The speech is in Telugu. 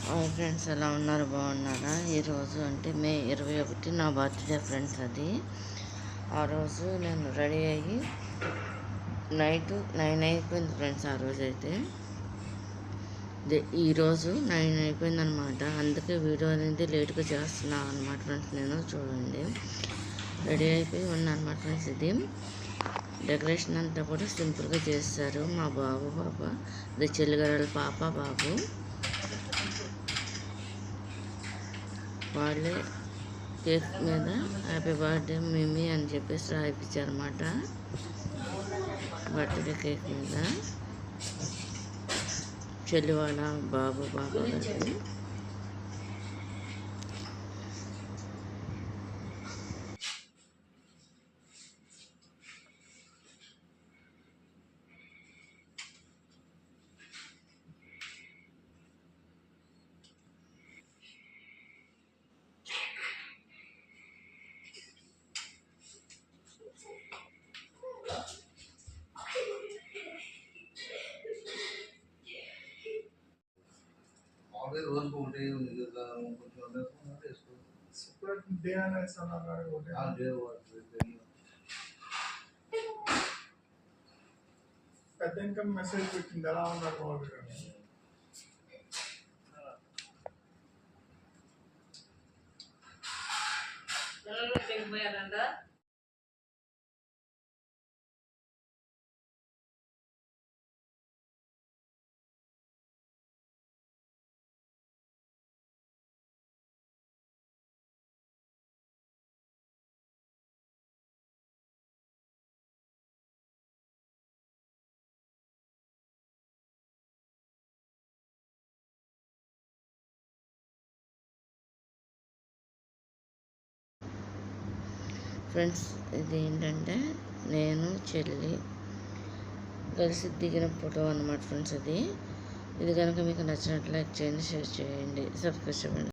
హాయ్ ఫ్రెండ్స్, ఎలా ఉన్నారు? బాగున్నారా? ఈరోజు అంటే మే 21 నా బర్త్డే ఫ్రెండ్స్. అది ఆ రోజు నేను రెడీ అయ్యి నైట్ 9 అయిపోయింది ఫ్రెండ్స్. ఆ రోజు అయితే ఈరోజు 9 అయిపోయింది అనమాట. అందుకే వీడియో అనేది లేట్గా చేస్తున్నాను అనమాట ఫ్రెండ్స్. నేను చూడండి రెడీ అయిపోయి ఉన్నాను అనమాట ఫ్రెండ్స్. ఇది డెకరేషన్ అంతా కూడా సింపుల్గా చేస్తారు. మా బాబు పాప, అది చెల్లిగారు పాప బాబు వాళ్ళే కేక్ మీద హ్యాపీ బర్త్డే మిమ్మీ అని చెప్పేసి రాయిపించారన్నమాట. బర్త్డే కేక్ మీద చెల్లి వాళ్ళ బాబు పాప కలిపి పెద్ద ఇంకా మెసేజ్ పెట్టింది ఎలా ఉన్నారు వాళ్ళు ఫ్రెండ్స్. ఇది ఏంటంటే నేను చెల్లి కలిసి దిగిన ఫోటో అన్నమాట ఫ్రెండ్స్. ఇది కనుక మీకు నచ్చినట్లు లైక్ చేయండి, షేర్ చేయండి, సబ్స్క్రైబ్ చేయండి.